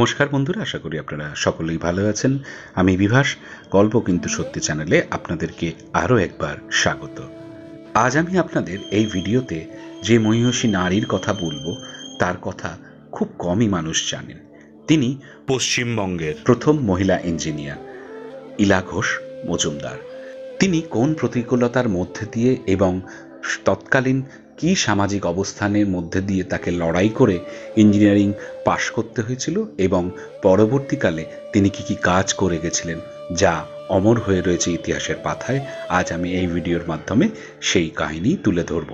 নমস্কার বন্ধুরা, আশা করি আপনারা সকলেই ভালো আছেন। আমি বিভাস, গল্প কিন্তু সত্যি চ্যানেলে আপনাদেরকে আরও একবার স্বাগত। আজ আমি আপনাদের এই ভিডিওতে যে মহিষী নারীর কথা বলবো তার কথা খুব কমই মানুষ জানেন। তিনি পশ্চিমবঙ্গের প্রথম মহিলা ইঞ্জিনিয়ার ইলা ঘোষ মজুমদার। তিনি কোন প্রতিকূলতার মধ্যে দিয়ে এবং তৎকালীন কি সামাজিক অবস্থানের মধ্যে দিয়ে তাকে লড়াই করে ইঞ্জিনিয়ারিং পাশ করতে হয়েছিল এবং পরবর্তীকালে তিনি কি কি কাজ করে গেছিলেন যা অমর হয়ে রয়েছে ইতিহাসের পাতায়, আজ আমি এই ভিডিওর মাধ্যমে সেই কাহিনী তুলে ধরব।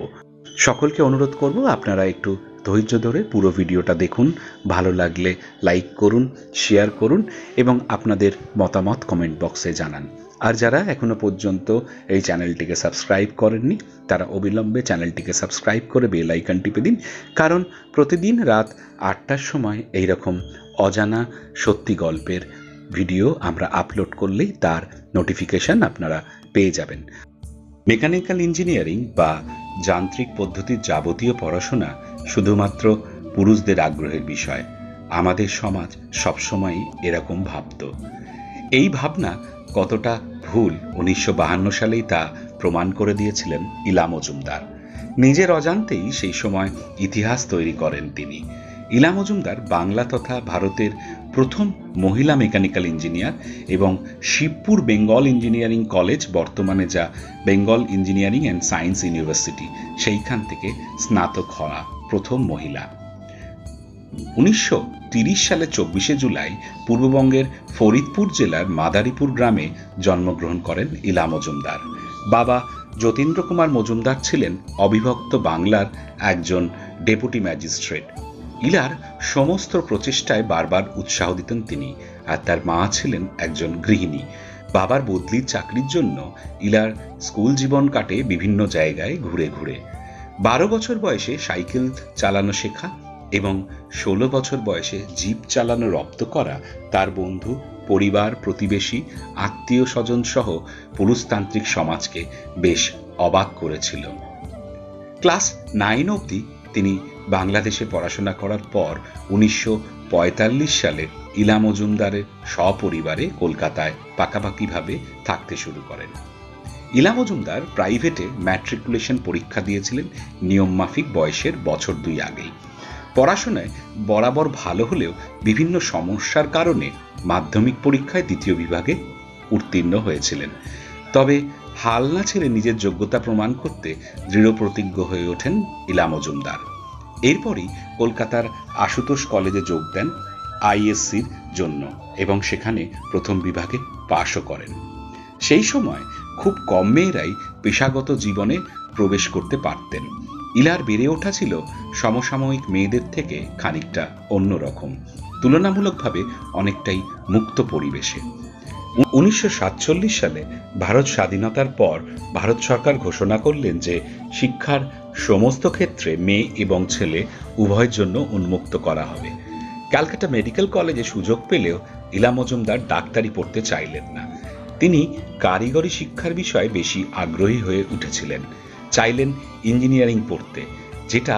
সকলকে অনুরোধ করব আপনারা একটু ধৈর্য ধরে পুরো ভিডিওটা দেখুন, ভালো লাগলে লাইক করুন, শেয়ার করুন এবং আপনাদের মতামত কমেন্ট বক্সে জানান। আর যারা এখনো পর্যন্ত এই চ্যানেলটিকে সাবস্ক্রাইব করেননি তারা অবিলম্বে চ্যানেলটিকে সাবস্ক্রাইব করে বেল আইকন টিপে দিন, কারণ প্রতিদিন রাত ৮টার সময় এইরকম অজানা সত্যি গল্পের ভিডিও আমরা আপলোড করলেই তার নোটিফিকেশন আপনারা পেয়ে যাবেন। মেকানিক্যাল ইঞ্জিনিয়ারিং বা যান্ত্রিক পদ্ধতির যাবতীয় পড়াশোনা শুধুমাত্র পুরুষদের আগ্রহের বিষয়। আমাদের সমাজ সবসময়ই এরকম ভাবত। এই ভাবনা কতটা ভুল 1952 সালেই তা প্রমাণ করে দিয়েছিলেন ইলা মজুমদার। নিজের অজান্তেই সেই সময় ইতিহাস তৈরি করেন তিনি। ইলা মজুমদার বাংলা তথা ভারতের প্রথম মহিলা মেকানিক্যাল ইঞ্জিনিয়ার এবং শিবপুর বেঙ্গল ইঞ্জিনিয়ারিং কলেজ, বর্তমানে যা Bengal engineering and science university, সেইখান থেকে স্নাতক হওয়া প্রথম মহিলা। 1930 সালে 24শে জুলাই পূর্ববঙ্গের ফরিদপুর জেলার মাদারীপুর গ্রামে জন্মগ্রহণ করেন ইলা মজুমদার। বাবা যতীন্দ্র কুমার মজুমদার ছিলেন অবিভক্ত বাংলার একজন ডেপুটি ম্যাজিস্ট্রেট। ইলার সমস্ত প্রচেষ্টায় বারবার উৎসাহ দিতেন তিনি, আর তার মা ছিলেন একজন গৃহিণী। বাবার বদলির চাকরির জন্য ইলার স্কুল জীবন কাটে বিভিন্ন জায়গায় ঘুরে ঘুরে। 12 বছর বয়সে সাইকেল চালানো শেখা এবং 16 বছর বয়সে জিপ চালানো রপ্ত করা তার বন্ধু, পরিবার, প্রতিবেশী, আত্মীয় স্বজন সহ পুরুষতান্ত্রিক সমাজকে বেশ অবাক করেছিল। ক্লাস 9 অবধি তিনি বাংলাদেশে পড়াশোনা করার পর 1945 সালে ইলা মজুমদারের সপরিবারে কলকাতায় পাকাপাকিভাবে থাকতে শুরু করেন। ইলা মজুমদার প্রাইভেটে ম্যাট্রিকুলেশন পরীক্ষা দিয়েছিলেন নিয়মমাফিক বয়সের বছর 2 আগেই। পড়াশোনায় বরাবর ভালো হলেও বিভিন্ন সমস্যার কারণে মাধ্যমিক পরীক্ষায় 2য় বিভাগে উত্তীর্ণ হয়েছিলেন। তবে হাল না ছেড়ে নিজের যোগ্যতা প্রমাণ করতে দৃঢ়প্রতিজ্ঞ হয়ে ওঠেন ইলা মজুমদার। এরপরই কলকাতার আশুতোষ কলেজে যোগ দেন আইএসসির জন্য এবং সেখানে প্রথম বিভাগে পাশও করেন। সেই সময় খুব কম মেয়েরাই পেশাগত জীবনে প্রবেশ করতে পারতেন। ইলার বেড়ে ওঠা ছিল সমসাময়িক মেয়েদের থেকে খানিকটা অন্যরকম, তুলনামূলকভাবে অনেকটাই মুক্ত পরিবেশে। 1947 সালে ভারত স্বাধীনতার পর ভারত সরকার ঘোষণা করলেন যে শিক্ষার সমস্ত ক্ষেত্রে মেয়ে এবং ছেলে উভয়ের জন্য উন্মুক্ত করা হবে। ক্যালকাটা মেডিকেল কলেজে সুযোগ পেলেও ইলা মজুমদার ডাক্তারি পড়তে চাইলেন না। তিনি কারিগরি শিক্ষার বিষয়ে বেশি আগ্রহী হয়ে উঠেছিলেন, চাইলেন ইঞ্জিনিয়ারিং পড়তে, যেটা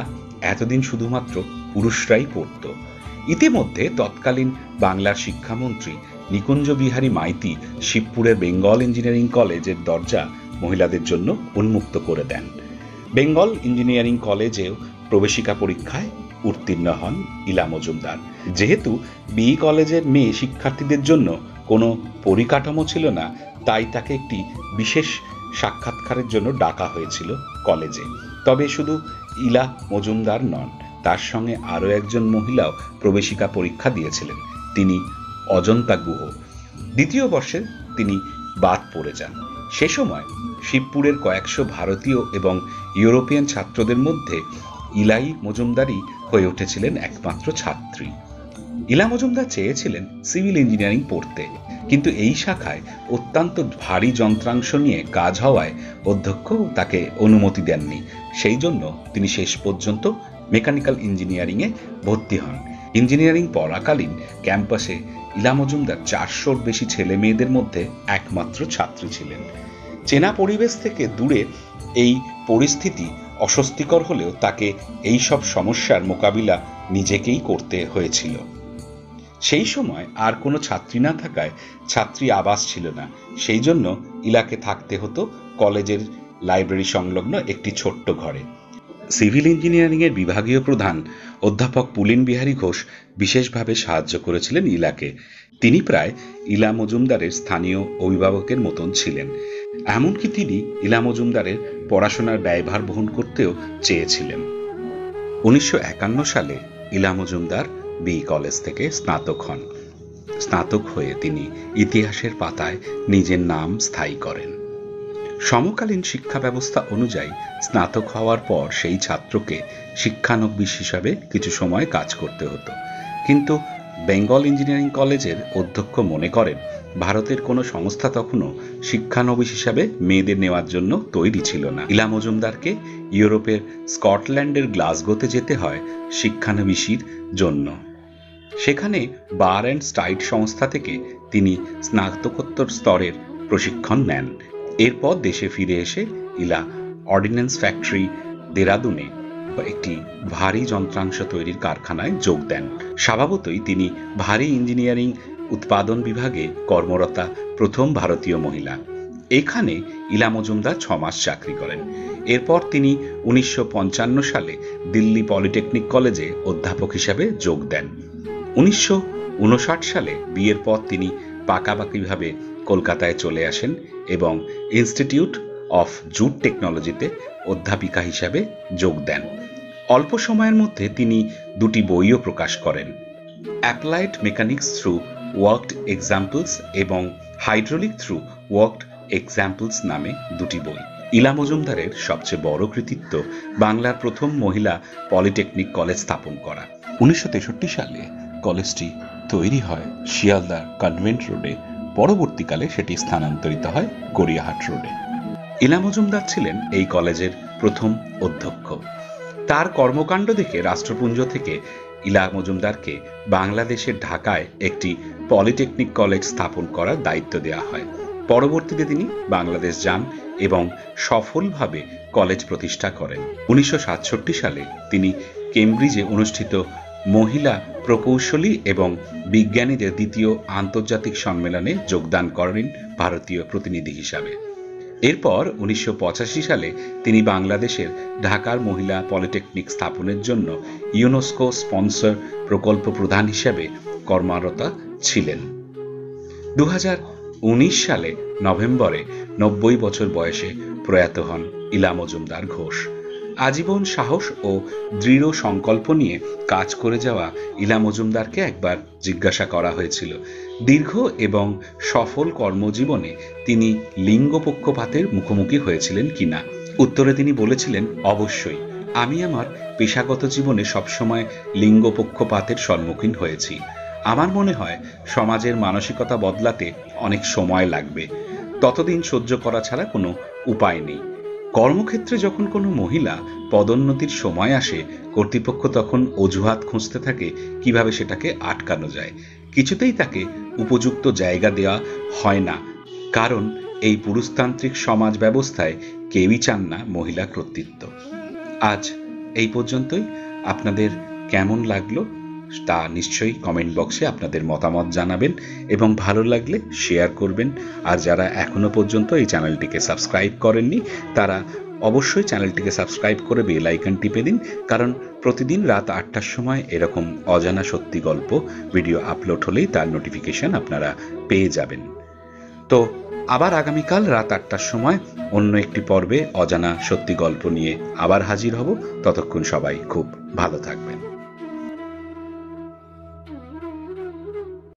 এতদিন শুধুমাত্র পুরুষরাই পড়ত। ইতিমধ্যে তৎকালীন বাংলার শিক্ষামন্ত্রী নিকুঞ্জ বিহারী মাইতি শিবপুরের বেঙ্গল ইঞ্জিনিয়ারিং কলেজের দরজা মহিলাদের জন্য উন্মুক্ত করে দেন। বেঙ্গল ইঞ্জিনিয়ারিং কলেজেও প্রবেশিকা পরীক্ষায় উত্তীর্ণ হন ইলা মজুমদার। যেহেতু বিই কলেজের মেয়ে শিক্ষার্থীদের জন্য কোনো পরিকাঠামো ছিল না, তাই তাকে একটি বিশেষ সাক্ষাৎকারের জন্য ডাকা হয়েছিল কলেজে। তবে শুধু ইলা মজুমদার নন, তার সঙ্গে আরও একজন মহিলাও প্রবেশিকা পরীক্ষা দিয়েছিলেন, তিনি অজন্তা গুহ। 2য় বর্ষে তিনি বাদ পড়ে যান। সে সময় শিবপুরের কয়েকশো ভারতীয় এবং ইউরোপিয়ান ছাত্রদের মধ্যে ইলাই মজুমদারই হয়ে উঠেছিলেন একমাত্র ছাত্রী। ইলা মজুমদার চেয়েছিলেন সিভিল ইঞ্জিনিয়ারিং পড়তে, কিন্তু এই শাখায় অত্যন্ত ভারী যন্ত্রাংশ নিয়ে কাজ হওয়ায় অধ্যক্ষ তাকে অনুমতি দেননি। সেই জন্য তিনি শেষ পর্যন্ত মেকানিক্যাল ইঞ্জিনিয়ারিংয়ে ভর্তি হন। ইঞ্জিনিয়ারিং পড়াকালীন ক্যাম্পাসে ইলা মজুমদার 400-র বেশি ছেলে মেয়েদের মধ্যে একমাত্র ছাত্রী ছিলেন। চেনা পরিবেশ থেকে দূরে এই পরিস্থিতি অস্বস্তিকর হলেও তাকে এই সব সমস্যার মোকাবিলা নিজেকেই করতে হয়েছিল। সেই সময় আর কোনো ছাত্রী না থাকায় ছাত্রী আবাস ছিল না, সেই জন্য ইলাকে থাকতে হতো কলেজের লাইব্রেরি সংলগ্ন একটি ছোট্ট ঘরে। সিভিল ইঞ্জিনিয়ারিংয়ের বিভাগীয় প্রধান অধ্যাপক পুলিন বিহারী ঘোষ বিশেষভাবে সাহায্য করেছিলেন ইলাকে। তিনি প্রায় ইলা মজুমদারের স্থানীয় অভিভাবকের মতন ছিলেন। এমনকি তিনি ইলা মজুমদারের পড়াশোনার ব্যয়ভার বহন করতেও চেয়েছিলেন। 1951 সালে ইলা মজুমদার বি কলেজ থেকে স্নাতক হন। স্নাতক হয়ে তিনি ইতিহাসের পাতায় নিজের নাম স্থায়ী করেন। সমকালীন শিক্ষা ব্যবস্থা অনুযায়ী স্নাতক হওয়ার পর সেই ছাত্রকে শিক্ষানবিশ হিসাবে কিছু সময় কাজ করতে হতো, কিন্তু বেঙ্গল ইঞ্জিনিয়ারিং কলেজের অধ্যক্ষ মনে করেন ভারতের কোনো সংস্থা তখনও শিক্ষানবিশ হিসাবে মেয়েদের নেওয়ার জন্য তৈরি ছিল না। ইলা মজুমদারকে ইউরোপের স্কটল্যান্ডের গ্লাসগোতে যেতে হয় শিক্ষানবিশির জন্য। সেখানে বার অ্যান্ড স্টাইট সংস্থা থেকে তিনি স্নাতকোত্তর স্তরের প্রশিক্ষণ নেন। এরপর দেশে ফিরে এসে ইলা অর্ডিন্যান্স ফ্যাক্টরি দেরাদুনে একটি ভারী যন্ত্রাংশ তৈরির কারখানায় যোগ দেন। স্বভাবতই তিনি ভারী ইঞ্জিনিয়ারিং উৎপাদন বিভাগে কর্মরতা প্রথম ভারতীয় মহিলা। এখানে ইলা মজুমদার 6 মাস চাকরি করেন। এরপর তিনি 1955 সালে দিল্লি পলিটেকনিক কলেজে অধ্যাপক হিসাবে যোগ দেন। 1959 সালে বিয়ের পর তিনি পাকাপাকিভাবে কলকাতায় চলে আসেন এবং ইনস্টিটিউট অফ জুট টেকনোলজিতে অধ্যাপিকা হিসাবে যোগ দেন। অল্প সময়ের মধ্যে তিনি 2টি বইও প্রকাশ করেন, applied mechanics through worked examples এবং হাইড্রোলিক থ্রু ওয়ার্কড এক্সাম্পলস নামে 2টি বই। ইলা মজুমদারের সবচেয়ে বড় কৃতিত্ব বাংলার প্রথম মহিলা পলিটেকনিক কলেজ স্থাপন করা। 1963 সালে কলেজটি তৈরি হয় শিয়ালদার কনভেন্ট রোডে, পরবর্তীকালে সেটি স্থানান্তরিত হয় গড়িয়াহাট রোডে। ইলা মজুমদার ছিলেন এই কলেজের প্রথম অধ্যক্ষ। তার কর্মকাণ্ড দেখে রাষ্ট্রপুঞ্জ থেকে ইলা মজুমদারকে বাংলাদেশের ঢাকায় একটি পলিটেকনিক কলেজ স্থাপন করার দায়িত্ব দেওয়া হয়। পরবর্তীতে তিনি বাংলাদেশ যান এবং সফলভাবে কলেজ প্রতিষ্ঠা করেন। 1967 সালে তিনি কেমব্রিজে অনুষ্ঠিত মহিলা প্রকৌশলী এবং বিজ্ঞানীদের 2য় আন্তর্জাতিক সম্মেলনে যোগদান করেন ভারতীয় প্রতিনিধি হিসাবে। এরপর 1985 সালে তিনি বাংলাদেশের ঢাকার মহিলা পলিটেকনিক স্থাপনের জন্য ইউনেস্কো স্পন্সর প্রকল্প প্রধান হিসাবে কর্মরত ছিলেন। 2019 সালে নভেম্বরে 90 বছর বয়সে প্রয়াত হন ইলা মজুমদার ঘোষ। আজীবন সাহস ও দৃঢ় সংকল্প নিয়ে কাজ করে যাওয়া ইলা মজুমদারকে একবার জিজ্ঞাসা করা হয়েছিল দীর্ঘ এবং সফল কর্মজীবনে তিনি লিঙ্গ পক্ষপাতের মুখোমুখি হয়েছিলেন কিনা। উত্তরে তিনি বলেছিলেন, অবশ্যই, আমি আমার পেশাগত জীবনে সবসময় লিঙ্গ পক্ষপাতের সম্মুখীন হয়েছি। আমার মনে হয় সমাজের মানসিকতা বদলাতে অনেক সময় লাগবে, ততদিন সহ্য করা ছাড়া কোনো উপায় নেই। কর্মক্ষেত্রে যখন কোনো মহিলা পদোন্নতির সময় আসে, কর্তৃপক্ষ তখন অজুহাত খুঁজতে থাকে কিভাবে সেটাকে আটকানো যায়। কিছুতেই তাকে উপযুক্ত জায়গা দেওয়া হয় না, কারণ এই পুরুষতান্ত্রিক সমাজ ব্যবস্থায় কেউই চান না মহিলা কর্তৃত্ব। আজ এই পর্যন্তই। আপনাদের কেমন লাগলো তা নিশ্চয়ই কমেন্ট বক্সে আপনাদের মতামত জানাবেন এবং ভালো লাগলে শেয়ার করবেন। আর যারা এখনো পর্যন্ত এই চ্যানেলটিকে সাবস্ক্রাইব করেননি তারা অবশ্যই চ্যানেলটিকে সাবস্ক্রাইব করে বেল আইকন টিপে দিন, কারণ প্রতিদিন রাত 8টার সময় এরকম অজানা সত্যি গল্প ভিডিও আপলোড হলেই তার নোটিফিকেশন আপনারা পেয়ে যাবেন। তো আবার আগামীকাল রাত 8টার সময় অন্য একটি পর্বে অজানা সত্যি গল্প নিয়ে আবার হাজির হব। ততক্ষণ সবাই খুব ভালো থাকবেন।